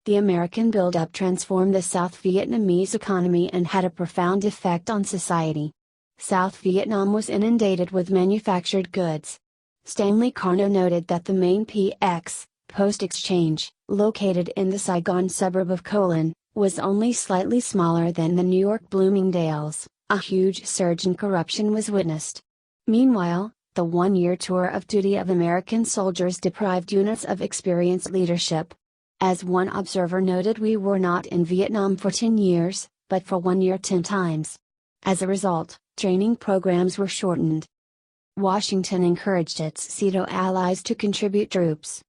The American buildup transformed the South Vietnamese economy and had a profound effect on society. South Vietnam was inundated with manufactured goods. Stanley Carno noted that the main PX, Post Exchange, located in the Saigon suburb of Colon, was only slightly smaller than the New York Bloomingdale's. A huge surge in corruption was witnessed. Meanwhile, the one-year tour of duty of American soldiers deprived units of experienced leadership. As one observer noted, we were not in Vietnam for 10 years, but for 1 year 10 times. As a result, training programs were shortened. Washington encouraged its SEATO allies to contribute troops.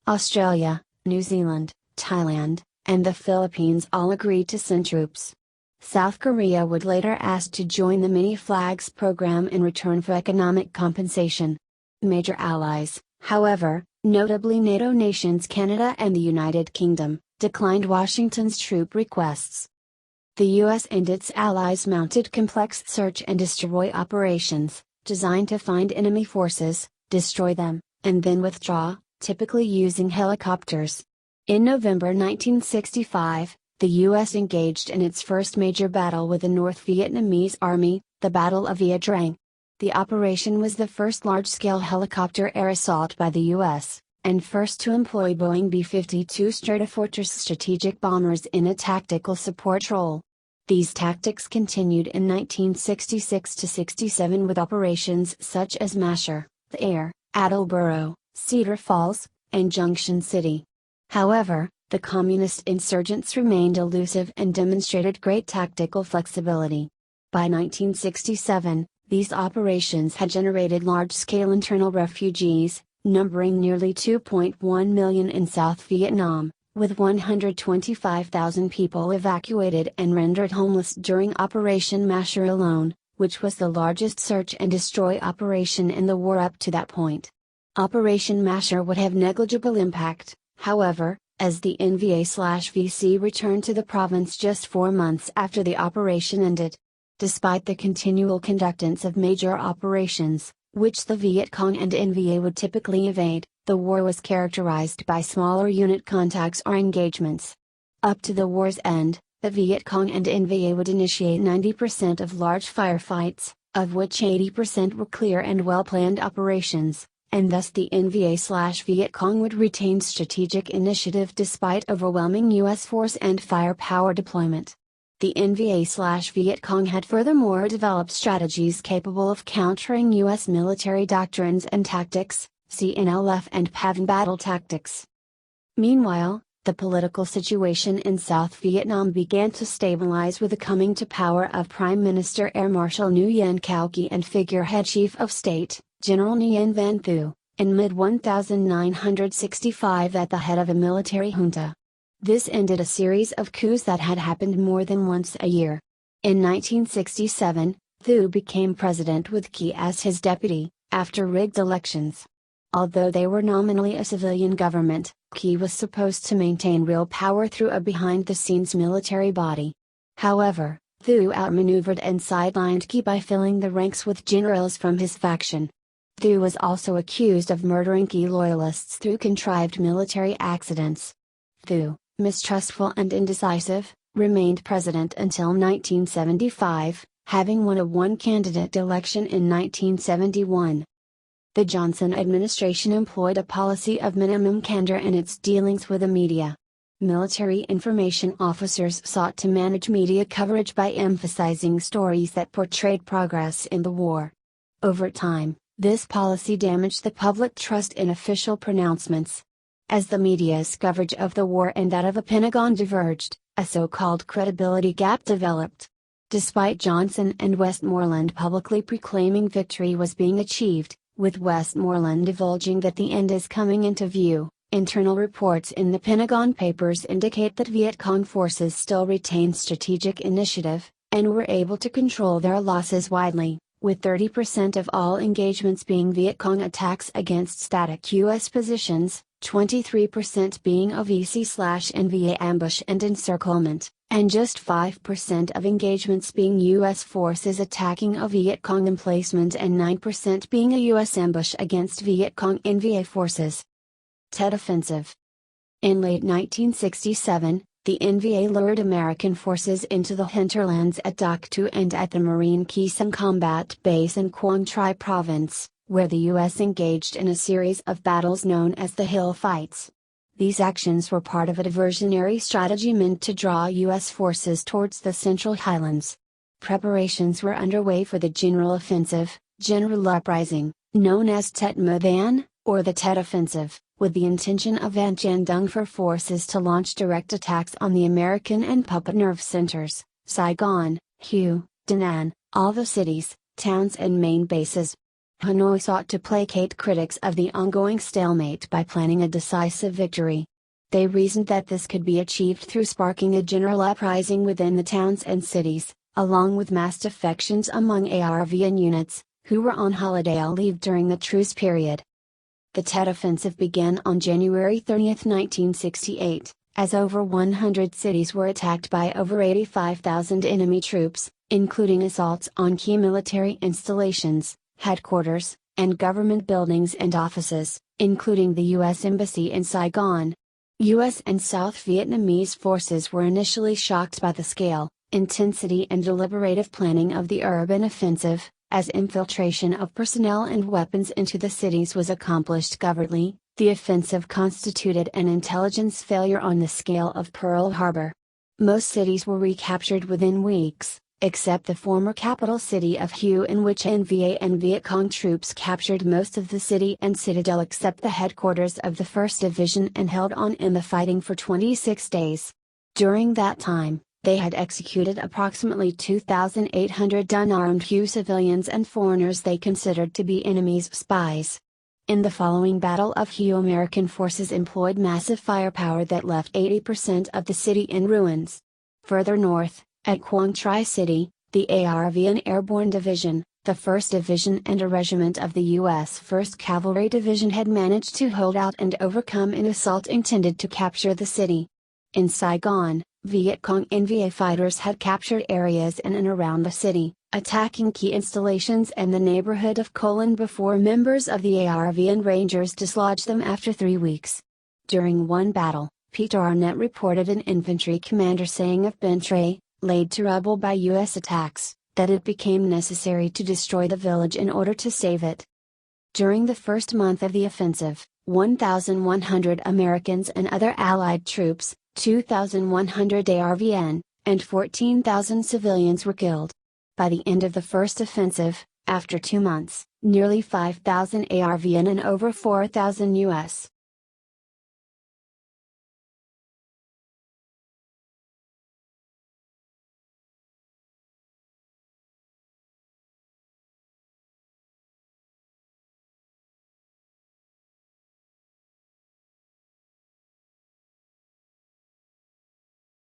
Australia, New Zealand, Thailand, and the Philippines all agreed to send troops. South Korea would later ask to join the Many Flags program in return for economic compensation. Major allies, however, notably NATO nations Canada and the United Kingdom, declined Washington's troop requests. The U.S. and its allies mounted complex search and destroy operations, designed to find enemy forces, destroy them, and then withdraw, typically using helicopters. In November 1965, the U.S. engaged in its first major battle with the North Vietnamese Army, the Battle of Ia Drang. The operation was the first large-scale helicopter air assault by the U.S., and first to employ Boeing B-52 Stratofortress strategic bombers in a tactical support role. These tactics continued in 1966-67 with operations such as Masher, The Air, Attleboro, Cedar Falls, and Junction City. However, the communist insurgents remained elusive and demonstrated great tactical flexibility. By 1967, these operations had generated large-scale internal refugees, numbering nearly 2.1 million in South Vietnam, with 125,000 people evacuated and rendered homeless during Operation Masher alone, which was the largest search and destroy operation in the war up to that point. Operation Masher would have negligible impact, however, as the NVA/VC returned to the province just 4 months after the operation ended. Despite the continual conductance of major operations, which the Viet Cong and NVA would typically evade, the war was characterized by smaller unit contacts or engagements. Up to the war's end, the Viet Cong and NVA would initiate 90% of large firefights, of which 80% were clear and well-planned operations, and thus the NVA/Viet Cong would retain strategic initiative despite overwhelming U.S. force and firepower deployment. The NVA/Viet Cong had furthermore developed strategies capable of countering U.S. military doctrines and tactics, CNLF and PAVN battle tactics. Meanwhile, the political situation in South Vietnam began to stabilize with the coming to power of Prime Minister Air Marshal Nguyen Cao Ky and figurehead Chief of State, General Nguyen Van Thu, in mid-1965 at the head of a military junta. This ended a series of coups that had happened more than once a year. In 1967, Thu became president with Ky as his deputy, after rigged elections. Although they were nominally a civilian government, Ky was supposed to maintain real power through a behind-the-scenes military body. However, Thu outmaneuvered and sidelined Ky by filling the ranks with generals from his faction. Thu was also accused of murdering Ky loyalists through contrived military accidents. Thu, mistrustful and indecisive, remained president until 1975, having won a one-candidate election in 1971. The Johnson administration employed a policy of minimum candor in its dealings with the media. Military information officers sought to manage media coverage by emphasizing stories that portrayed progress in the war. Over time, this policy damaged the public trust in official pronouncements. As the media's coverage of the war and that of the Pentagon diverged, a so-called credibility gap developed. Despite Johnson and Westmoreland publicly proclaiming victory was being achieved, with Westmoreland divulging that the end is coming into view, internal reports in the Pentagon Papers indicate that Viet Cong forces still retained strategic initiative, and were able to control their losses widely, with 30% of all engagements being Viet Cong attacks against static U.S. positions, 23% being a VC/NVA ambush and encirclement, and just 5% of engagements being U.S. forces attacking a Viet Cong emplacement and 9% being a U.S. ambush against Viet Cong NVA forces. Tet Offensive. In late 1967, the NVA lured American forces into the hinterlands at Dak Tu and at the Marine Khe Sanh Combat Base in Quang Tri Province, where the U.S. engaged in a series of battles known as the Hill Fights. These actions were part of a diversionary strategy meant to draw U.S. forces towards the Central Highlands. Preparations were underway for the General Offensive, General Uprising, known as Tet Mo Van, or the Tet Offensive, with the intention of Van Chan Dung for forces to launch direct attacks on the American and puppet nerve centers, Saigon, Hue, Da Nang, all the cities, towns and main bases. Hanoi sought to placate critics of the ongoing stalemate by planning a decisive victory. They reasoned that this could be achieved through sparking a general uprising within the towns and cities, along with mass defections among ARVN units, who were on holiday leave during the truce period. The Tet Offensive began on January 30, 1968, as over 100 cities were attacked by over 85,000 enemy troops, including assaults on key military installations, headquarters, and government buildings and offices, including the U.S. Embassy in Saigon. U.S. and South Vietnamese forces were initially shocked by the scale, intensity and deliberative planning of the urban offensive, as infiltration of personnel and weapons into the cities was accomplished covertly. The offensive constituted an intelligence failure on the scale of Pearl Harbor. Most cities were recaptured within weeks, except the former capital city of Hue, in which NVA and Viet Cong troops captured most of the city and citadel except the headquarters of the 1st Division and held on in the fighting for 26 days. During that time, they had executed approximately 2,800 unarmed Hue civilians and foreigners they considered to be enemies' spies. In the following Battle of Hue, American forces employed massive firepower that left 80% of the city in ruins. Further north, at Quang Tri City, the ARVN Airborne Division, the 1st Division and a regiment of the U.S. 1st Cavalry Division had managed to hold out and overcome an assault intended to capture the city. In Saigon, Viet Cong NVA fighters had captured areas in and around the city, attacking key installations and the neighborhood of Colon before members of the ARVN Rangers dislodged them after 3 weeks. During one battle, Peter Arnett reported an infantry commander saying of Bentray, laid to rubble by U.S. attacks, that it became necessary to destroy the village in order to save it. During the first month of the offensive, 1,100 Americans and other Allied troops, 2,100 ARVN, and 14,000 civilians were killed. By the end of the first offensive, after 2 months, nearly 5,000 ARVN and over 4,000 U.S.